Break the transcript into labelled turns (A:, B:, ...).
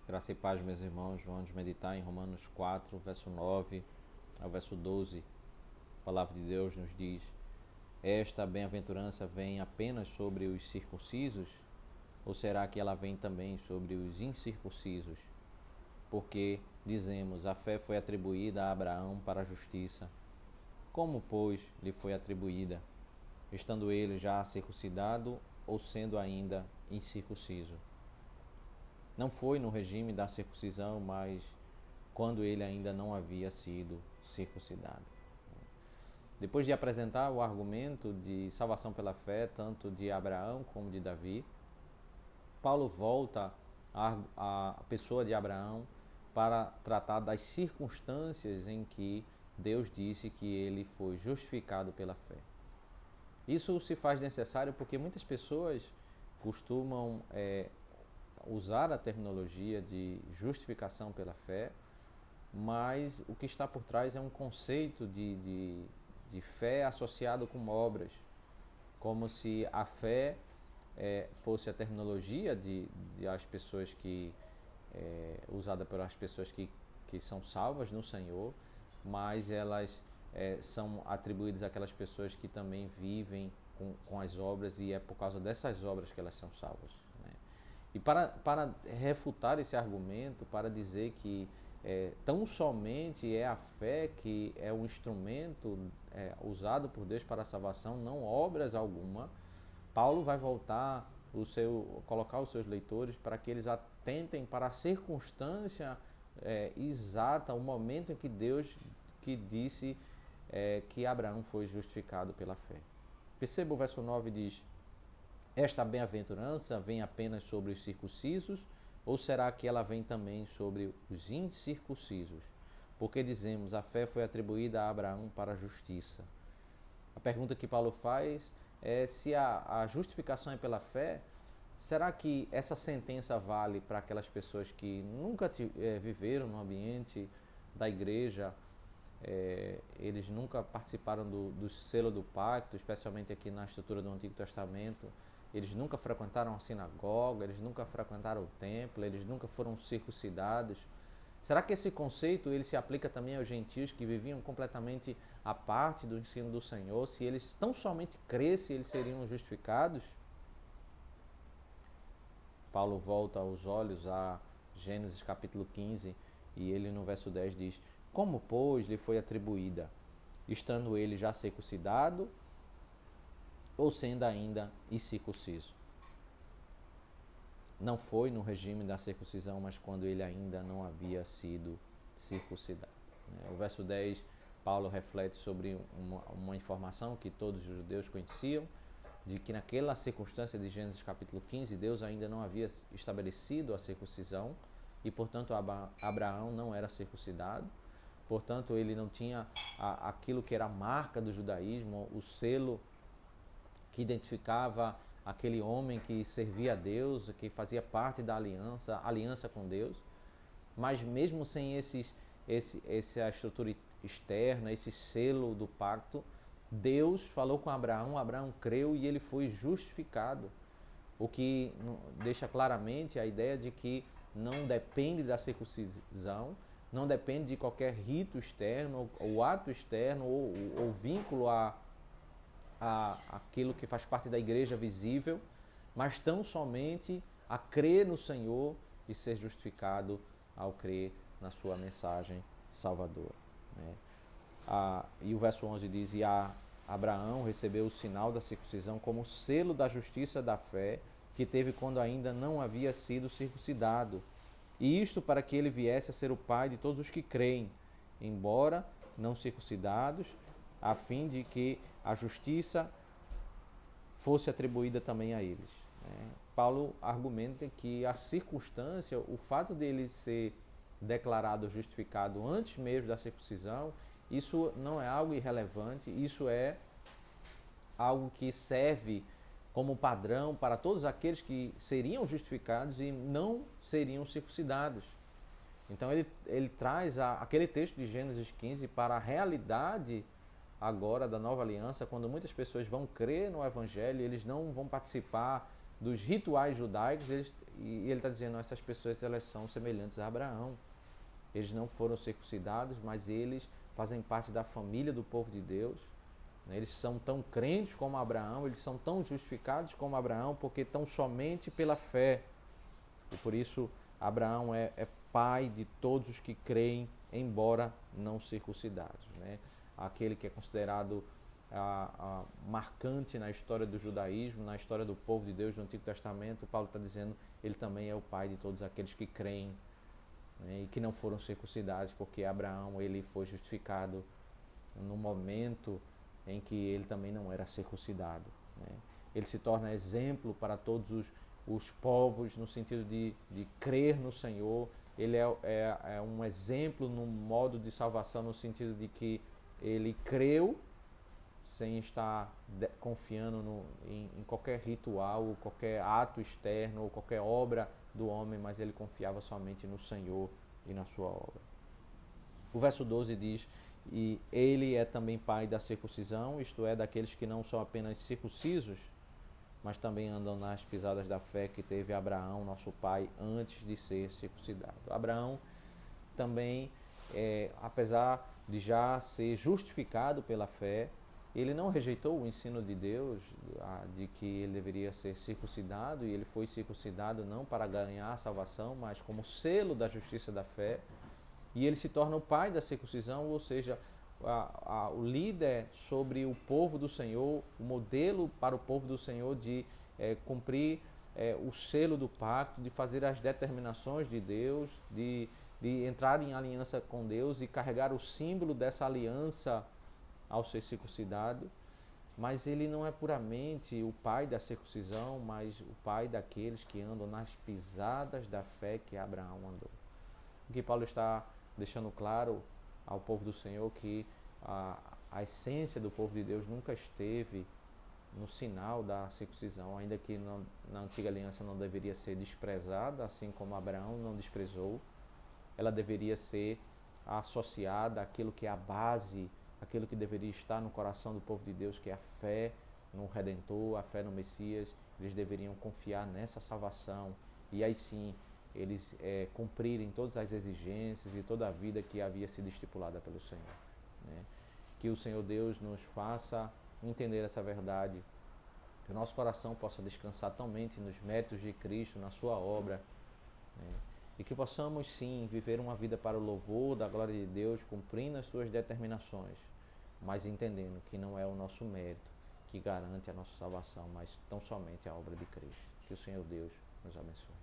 A: Graça e paz, meus irmãos. Vamos meditar em Romanos 4, verso 9 ao verso 12. A palavra de Deus nos diz: esta bem-aventurança vem apenas sobre os circuncisos? Ou será que ela vem também sobre os incircuncisos? Porque, dizemos, a fé foi atribuída a Abraão para a justiça. Como, pois, lhe foi atribuída? Estando ele já circuncidado ou sendo ainda incircunciso? Não foi no regime da circuncisão, mas quando ele ainda não havia sido circuncidado. Depois de apresentar o argumento de salvação pela fé, tanto de Abraão como de Davi, Paulo volta à pessoa de Abraão para tratar das circunstâncias em que Deus disse que ele foi justificado pela fé. Isso se faz necessário porque muitas pessoas costumam usar a terminologia de justificação pela fé, mas o que está por trás é um conceito de fé associado com obras, como se a fé fosse a terminologia de as pessoas que usada pelas pessoas que são salvas no Senhor, mas elas são atribuídas àquelas pessoas que também vivem com as obras e é por causa dessas obras que elas são salvas, né? E para refutar esse argumento, para dizer que tão somente é a fé que é o instrumento usado por Deus para a salvação, não obras alguma, Paulo vai voltar colocar os seus leitores para que eles atentem para a circunstância exata, o momento em que Deus que disse que Abraão foi justificado pela fé. Perceba o verso 9 diz: esta bem-aventurança vem apenas sobre os circuncisos, ou será que ela vem também sobre os incircuncisos? Porque dizemos, a fé foi atribuída a Abraão para a justiça. A pergunta que Paulo faz é se a justificação é pela fé, será que essa sentença vale para aquelas pessoas que nunca viveram no ambiente da igreja, eles nunca participaram do selo do pacto, especialmente aqui na estrutura do Antigo Testamento, eles nunca frequentaram a sinagoga, eles nunca frequentaram o templo, eles nunca foram circuncidados. Será que esse conceito ele se aplica também aos gentios que viviam completamente à parte do ensino do Senhor? Se eles tão somente crescem, eles seriam justificados? Paulo volta os olhos a Gênesis capítulo 15 e ele no verso 10 diz: como, pois, lhe foi atribuída, estando ele já circuncidado ou sendo ainda incircunciso? Não foi no regime da circuncisão, mas quando ele ainda não havia sido circuncidado. O verso 10, Paulo reflete sobre uma informação que todos os judeus conheciam, de que naquela circunstância de Gênesis capítulo 15, Deus ainda não havia estabelecido a circuncisão e, portanto, Abraão não era circuncidado. Portanto, ele não tinha aquilo que era a marca do judaísmo, o selo que identificava aquele homem que servia a Deus, que fazia parte da aliança com Deus. Mas mesmo sem essa estrutura externa, esse selo do pacto, Deus falou com Abraão, Abraão creu e ele foi justificado. O que deixa claramente a ideia de que não depende da circuncisão, não depende de qualquer rito externo, ou ato externo, ou vínculo a aquilo que faz parte da igreja visível, mas tão somente a crer no Senhor e ser justificado ao crer na sua mensagem salvadora, né? E o verso 11 diz: e Abraão recebeu o sinal da circuncisão como selo da justiça da fé que teve quando ainda não havia sido circuncidado, e isto para que ele viesse a ser o pai de todos os que creem, embora não circuncidados, a fim de que a justiça fosse atribuída também a eles. Paulo argumenta que a circunstância, o fato dele ser declarado justificado antes mesmo da circuncisão, isso não é algo irrelevante, isso é algo que serve como padrão para todos aqueles que seriam justificados e não seriam circuncidados. Então ele traz aquele texto de Gênesis 15 para a realidade agora da nova aliança, quando muitas pessoas vão crer no Evangelho, eles não vão participar dos rituais judaicos, e ele está dizendo, essas pessoas elas são semelhantes a Abraão. Eles não foram circuncidados, mas eles fazem parte da família do povo de Deus. Eles são tão crentes como Abraão, eles são tão justificados como Abraão, porque estão somente pela fé. E por isso Abraão é pai de todos os que creem, embora não circuncidados. Aquele que é considerado marcante na história do judaísmo, na história do povo de Deus do Antigo Testamento, Paulo está dizendo, ele também é o pai de todos aqueles que creem, e que não foram circuncidados, porque Abraão ele foi justificado no momento em que ele também não era circuncidado. Ele se torna exemplo para todos os povos no sentido de crer no Senhor. Ele é um exemplo no modo de salvação, no sentido de que ele creu sem estar confiando em qualquer ritual, qualquer ato externo ou qualquer obra do homem, mas ele confiava somente no Senhor e na sua obra. O verso 12 diz, e ele é também pai da circuncisão, isto é, daqueles que não são apenas circuncisos, mas também andam nas pisadas da fé que teve Abraão, nosso pai, antes de ser circuncidado. Abraão também, apesar de já ser justificado pela fé, ele não rejeitou o ensino de Deus de que ele deveria ser circuncidado, e ele foi circuncidado não para ganhar a salvação, mas como selo da justiça da fé. E ele se torna o pai da circuncisão, ou seja, o líder sobre o povo do Senhor, o modelo para o povo do Senhor de cumprir o selo do pacto, de fazer as determinações de Deus, de entrar em aliança com Deus e carregar o símbolo dessa aliança ao ser circuncidado. Mas ele não é puramente o pai da circuncisão, mas o pai daqueles que andam nas pisadas da fé que Abraão andou. O que Paulo está deixando claro ao povo do Senhor que a essência do povo de Deus nunca esteve no sinal da circuncisão, ainda que na antiga aliança não deveria ser desprezada, assim como Abraão não desprezou. Ela deveria ser associada àquilo que é a base, aquilo que deveria estar no coração do povo de Deus, que é a fé no Redentor, a fé no Messias. Eles deveriam confiar nessa salvação e aí sim eles cumprirem todas as exigências e toda a vida que havia sido estipulada pelo Senhor. Que o Senhor Deus nos faça entender essa verdade, que o nosso coração possa descansar totalmente nos méritos de Cristo, na sua obra, e que possamos sim viver uma vida para o louvor da glória de Deus, cumprindo as suas determinações, mas entendendo que não é o nosso mérito que garante a nossa salvação, mas tão somente a obra de Cristo. Que o Senhor Deus nos abençoe.